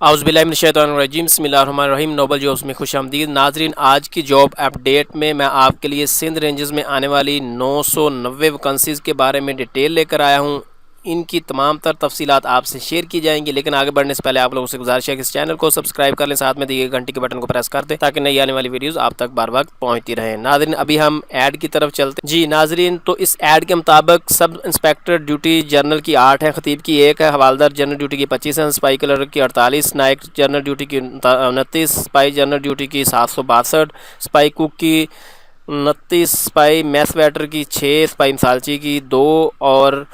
اعوذ باللہ من الشیطان الرجیم، بسم اللہ الرحمن الرحیم۔ نوبل جابس میں خوش آمدید ناظرین۔ آج کی جاب اپڈیٹ میں آپ کے لیے سندھ رینجز میں آنے والی 990 ویکنسیز کے بارے میں ڈیٹیل لے کر آیا ہوں۔ ان کی تمام تر تفصیلات آپ سے شیئر کی جائیں گی، لیکن آگے بڑھنے سے پہلے آپ لوگوں سے گزارش ہے کہ اس چینل کو سبسکرائب کر لیں، ساتھ میں دیے گئے گھنٹی کے بٹن کو پریس کر دیں تاکہ نئی آنے والی ویڈیوز آپ تک بار وقت پہنچتی رہیں۔ ناظرین ابھی ہم ایڈ کی طرف چلتے ہیں۔ جی ناظرین، تو اس ایڈ کے مطابق سب انسپیکٹر ڈیوٹی جنرل کی 8 ہے، خطیب کی 1 ہے، حوالدار جنرل ڈیوٹی کی 25 ہے، سپاہی کلرک کی 48، نائک جنرل ڈیوٹی کی 29، سپاہی جنرل ڈیوٹی کی 762، سپاہی کوک کی 29، سپاہی میس ویٹر کی 6، سپاہی مسالچی کی 2 اور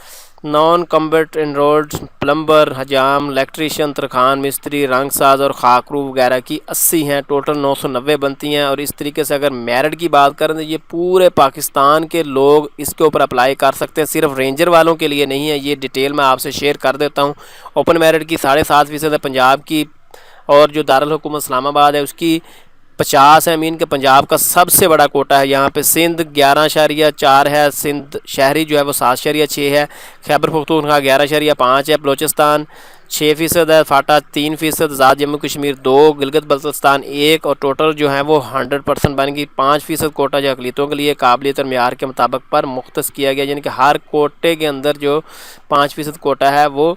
نان کمبٹ انرولڈ پلمبر، حجام، الیکٹریشین، ترخان مستری، رنگ ساز اور خاکرو وغیرہ کی 80 ہیں۔ ٹوٹل 990 بنتی ہیں۔ اور اس طریقے سے اگر میرٹ کی بات کریں تو یہ پورے پاکستان کے لوگ اس کے اوپر اپلائی کر سکتے ہیں، صرف رینجر والوں کے لیے نہیں ہے۔ یہ ڈیٹیل میں آپ سے شیئر کر دیتا ہوں۔ اوپن میرٹ کی 7.5% ہے پنجاب کی، اور جو دارالحکومت اسلام آباد ہے اس کی 50 ہے۔ مین کہ پنجاب کا سب سے بڑا کوٹا ہے یہاں پہ۔ سندھ 11.4 ہے، سندھ شہری جو ہے وہ 7.6 ہے، خیبر پختونخوا 11.5 ہے، بلوچستان 6% ہے، فاٹا 3%، آزاد جموں کشمیر 2، گلگت بلتستان 1، اور ٹوٹل جو ہے وہ 100% بن گئی۔ 5% کوٹا جو اقلیتوں کے لیے قابلیت اور معیار کے مطابق پر مختص کیا گیا، یعنی کہ ہر کوٹے کے اندر جو 5% کوٹا ہے وہ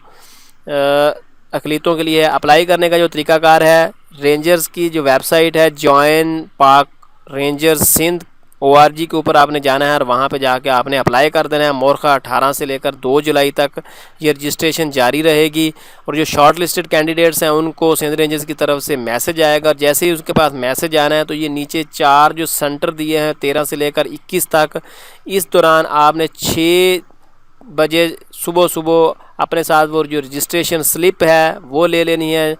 اقلیتوں کے لیے ہے۔ اپلائی کرنے کا جو طریقہ کار ہے، رینجرز کی جو ویب سائٹ ہے جوائن پاک رینجرز سندھ ORG کے اوپر آپ نے جانا ہے، اور وہاں پہ جا کے آپ نے اپلائی کر دینا ہے۔ مورخہ 18 سے لے کر 2 جولائی تک یہ رجسٹریشن جاری رہے گی، اور جو شارٹ لسٹڈ کینڈیڈیٹس ہیں ان کو سندھ رینجرز کی طرف سے میسج آئے گا، اور جیسے ہی اس کے پاس میسج آنا ہے تو یہ نیچے 4 جو سینٹر دیے ہیں 13 سے لے کر 21 تک، اس دوران آپ نے 6 بجے صبح اپنے ساتھ وہ جو رجسٹریشن سلپ ہے وہ لے لینی ہے،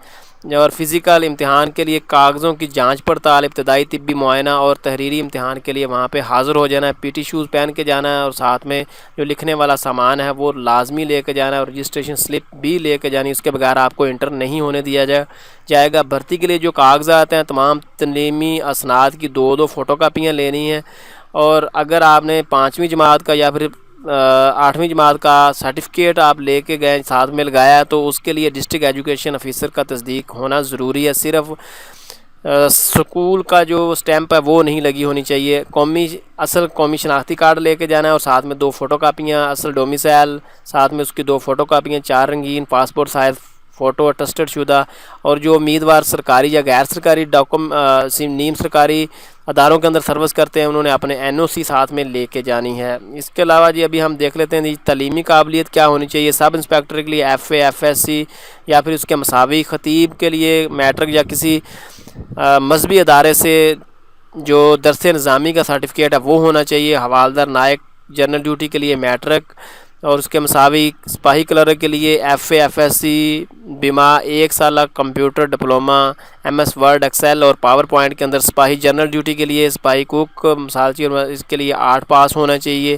اور فزیکل امتحان کے لیے کاغذوں کی جانچ پڑتال، ابتدائی طبی معائنہ اور تحریری امتحان کے لیے وہاں پہ حاضر ہو جانا ہے۔ PT شوز پہن کے جانا ہے، اور ساتھ میں جو لکھنے والا سامان ہے وہ لازمی لے کے جانا ہے، اور رجسٹریشن سلپ بھی لے کے جانی، اس کے بغیر آپ کو انٹر نہیں ہونے دیا جائے گا۔ بھرتی کے لیے جو کاغذات ہیں، تمام تعلیمی اسناد کی 2 فوٹو کاپیاں لینی ہیں، اور اگر آپ نے 5ویں جماعت کا یا پھر 8ویں جماعت کا سرٹیفکیٹ آپ لے کے گئے ساتھ میں لگایا تو اس کے لیے ڈسٹرکٹ ایجوکیشن آفیسر کا تصدیق ہونا ضروری ہے۔ صرف سکول کا جو سٹیمپ ہے وہ نہیں لگی ہونی چاہیے۔ اصل قومی شناختی کارڈ لے کے جانا ہے، اور ساتھ میں 2 فوٹو کاپیاں، اصل ڈومیسائل ساتھ میں اس کی 2 فوٹو کاپیاں، 4 رنگین پاسپورٹ سائز فوٹو اٹسٹڈ شدہ، اور جو امیدوار سرکاری یا غیر سرکاری نیم سرکاری اداروں کے اندر سروس کرتے ہیں انہوں نے اپنے NOC ساتھ میں لے کے جانی ہے۔ اس کے علاوہ جی ابھی ہم دیکھ لیتے ہیں تعلیمی قابلیت کیا ہونی چاہیے۔ سب انسپیکٹر کے لیے FA FSC یا پھر اس کے مساوی، خطیب کے لیے میٹرک یا کسی مذہبی ادارے سے جو درس نظامی کا سرٹیفکیٹ ہے وہ ہونا چاہیے۔ حوالدار نائک جنرل ڈیوٹی کے لیے میٹرک، اور اس کے مساوی سپاہی کلرک کے لیے FA FSC بیما 1 سالہ computer diploma, MS word excel اور پاور پوائنٹ کے اندر۔ سپاہی جنرل ڈیوٹی کے لیے سپاہی کوک مسالچی اور اس کے لیے 8 پاس ہونا چاہیے،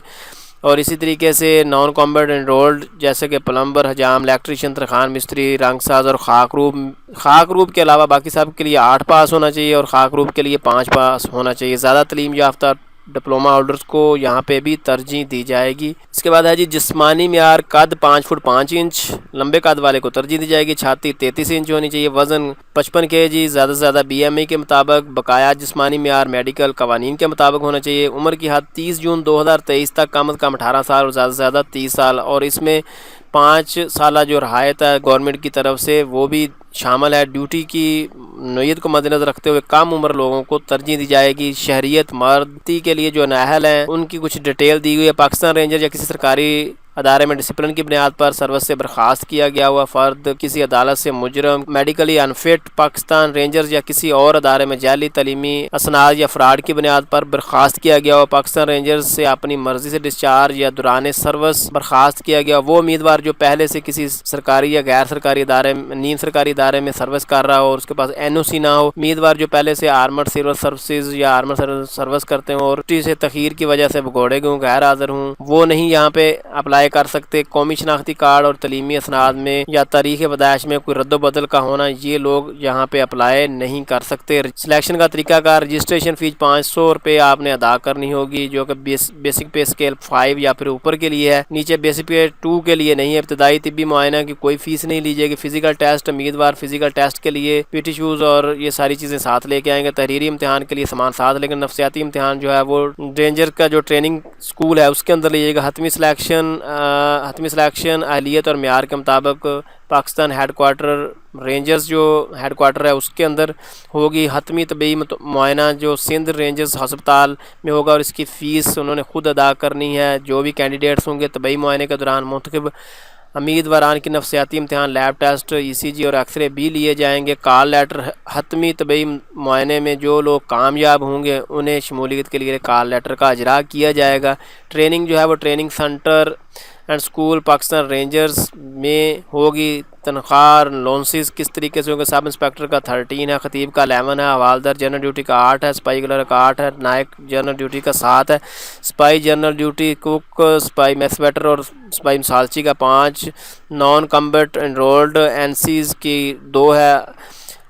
اور اسی طریقے سے نان کمبٹ انرولڈ جیسے کہ پلمبر، حجام، الیکٹریشین، ترخان مستری، رنگ ساز اور خاکروب کے علاوہ باقی سب کے لیے 8 پاس ہونا چاہیے، اور خاکروب کے لیے 5 پاس ہونا چاہیے۔ زیادہ تعلیم یافتہ ڈپلومہ ہولڈرز کو یہاں پہ بھی ترجیح دی جائے گی۔ اس کے بعد ہے جی جسمانی معیار، قد 5 فٹ 5 انچ، لمبے قد والے کو ترجیح دی جائے گی، چھاتی 33 انچ ہونی چاہیے، وزن 55 kg، زیادہ سے زیادہ BMI کے مطابق، بقایا جسمانی معیار میڈیکل قوانین کے مطابق ہونا چاہیے۔ عمر کی حد 30 جون 2023 تک کم از کم 18 سال اور زیادہ سے زیادہ 30 سال، اور اس میں 5 سالہ جو رعایت ہے گورنمنٹ کی طرف سے وہ بھی شامل ہے۔ ڈیوٹی کی نوعیت کو مد نظر رکھتے ہوئے کم عمر لوگوں کو ترجیح دی جائے گی۔ شہریت، مردی کے لیے جو نااہل ہیں ان کی کچھ ڈیٹیل دی ہوئی ہے۔ پاکستان رینجر یا کسی سرکاری ادارے میں ڈسپلن کی بنیاد پر سروس سے برخاست کیا گیا ہوا فرد، کسی عدالت سے مجرم، میڈیکلی انفٹ، پاکستان رینجرز یا کسی اور ادارے میں جعلی تعلیمی اسناد یا فراڈ کی بنیاد پر برخاست کیا گیا ہوا، پاکستان رینجرز سے اپنی مرضی سے ڈسچارج یا دوران سروس برخاست کیا گیا، وہ امیدوار جو پہلے سے کسی سرکاری یا غیر سرکاری ادارے نیم سرکاری ادارے میں سروس کر رہا ہو اور اس کے پاس NOC نہ ہو، امیدوار جو پہلے سے آرمڈ سول سروسز یا آرمڈ سروس کرتے ہوں اور چھٹی سے تاخیر کی وجہ سے بگوڑے گئے ہوں، غیر حاضر ہوں، وہ نہیں یہاں پہ اپلائی کر سکتے۔ قومی شناختی کارڈ اور تعلیمی اسناد میں یا تاریخ پیدائش میں کوئی رد و بدل کا ہونا، یہ لوگ یہاں پہ اپلائی نہیں کر سکتے۔ سلیکشن کا طریقہ کار، رجسٹریشن فیس 500 روپے آپ نے ادا کرنی ہوگی، جو کہ بیسک پے اسکیل 5 یا پھر اوپر کے لیے ہے، نیچے بیسک پے 2 کے لیے نہیں ہے۔ ابتدائی طبی معائنہ کی کوئی فیس نہیں لی جائے گی۔ فزیکل ٹیسٹ، امیدوار فزیکل ٹیسٹ کے لیے پی ٹی شوز اور یہ ساری چیزیں ساتھ لے کے آئیں گے۔ تحریری امتحان کے لیے سامان ساتھ، لیکن نفسیاتی امتحان جو ہے وہ رینجر کا جو ٹریننگ سکول ہے اس کے اندر لیجیے گا۔ حتمی سلیکشن اہلیت اور معیار کے مطابق پاکستان ہیڈ کوارٹر رینجرز جو ہیڈ کوارٹر ہے اس کے اندر ہوگی۔ حتمی طبی معائنہ جو سندھ رینجرز ہسپتال میں ہوگا اور اس کی فیس انہوں نے خود ادا کرنی ہے۔ جو بھی کینڈیڈیٹس ہوں گے طبی معائنے کے دوران منتخب امیدواران کی نفسیاتی امتحان، لیب ٹیسٹ، ای سی جی اور ایکس رے بھی لیے جائیں گے۔ کال لیٹر، حتمی طبی معائنے میں جو لوگ کامیاب ہوں گے انہیں شمولیت کے لیے کال لیٹر کا اجرا کیا جائے گا۔ ٹریننگ جو ہے وہ training centre and school Pakistan rangers میں ہوگی۔ تنخواہ لونسز کس طریقے سے ہوگا؟ سب انسپیکٹر کا 13 ہے، خطیب کا 11 ہے، حوالدار جنرل ڈیوٹی کا 8 ہے، سپاہی کلرک کا 8 ہے، نائک جنرل ڈیوٹی کا 7 ہے، سپاہی جنرل ڈیوٹی کوک، سپاہی میس ویٹر اور سپاہی مسالچی کا 5، نان کمبٹ انرولڈ این سیز کی 2 ہے،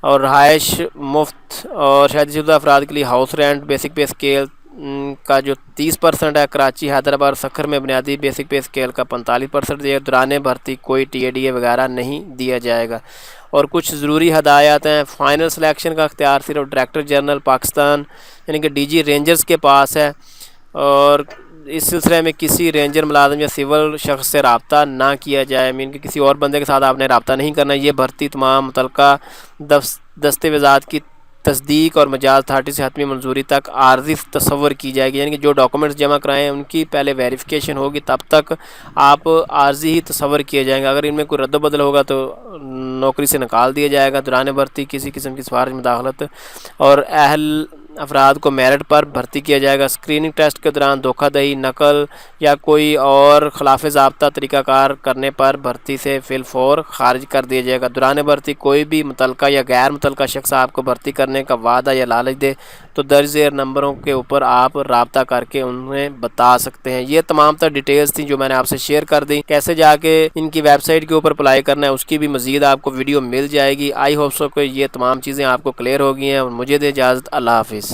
اور رہائش مفت اور شادی شدہ افراد کے لیے house rent basic pay scale کا جو 30% ہے، کراچی، حیدرآباد، سکھر میں بنیادی بیسک پے اسکیل کا 45% دیا۔ دوران بھرتی کوئی ٹی اے ڈی اے وغیرہ نہیں دیا جائے گا۔ اور کچھ ضروری ہدایات ہیں۔ فائنل سلیکشن کا اختیار صرف ڈائریکٹر جنرل پاکستان یعنی کہ ڈی جی رینجرز کے پاس ہے، اور اس سلسلے میں کسی رینجر ملازم یا سول شخص سے رابطہ نہ کیا جائے، مین کہ کسی اور بندے کے ساتھ آپ نے رابطہ نہیں کرنا۔ یہ بھرتی تمام متعلقہ دستاویزات کی تصدیق اور مجاز اتھارٹی سے حتمی منظوری تک عارضی تصور کی جائے گی، یعنی کہ جو ڈاکومنٹس جمع کرائیں ان کی پہلے ویریفیکیشن ہوگی، تب تک آپ عارضی ہی تصور کیے جائیں گے۔ اگر ان میں کوئی رد و بدل ہوگا تو نوکری سے نکال دیا جائے گا۔ دوران بھرتی کسی قسم کی سفارش، مداخلت اور اہل افراد کو میرٹ پر بھرتی کیا جائے گا۔ اسکریننگ ٹیسٹ کے دوران دھوکہ دہی، نقل یا کوئی اور خلاف ضابطہ طریقہ کار کرنے پر بھرتی سے فی الفور خارج کر دیا جائے گا۔ دوران بھرتی کوئی بھی متعلقہ یا غیر متعلقہ شخص آپ کو بھرتی کرنے کا وعدہ یا لالچ دے تو درج ذیل نمبروں کے اوپر آپ رابطہ کر کے انہیں بتا سکتے ہیں۔ یہ تمام تر ڈیٹیلز تھیں جو میں نے آپ سے شیئر کر دی۔ کیسے جا کے ان کی ویب سائٹ کے اوپر اپلائی کرنا ہے اس کی بھی مزید آپ کو ویڈیو مل جائے گی۔ آئی ہوپ سو کہ یہ تمام چیزیں آپ کو کلیئر ہو گئی ہیں، اور مجھے دے اجازت، اللہ حافظ۔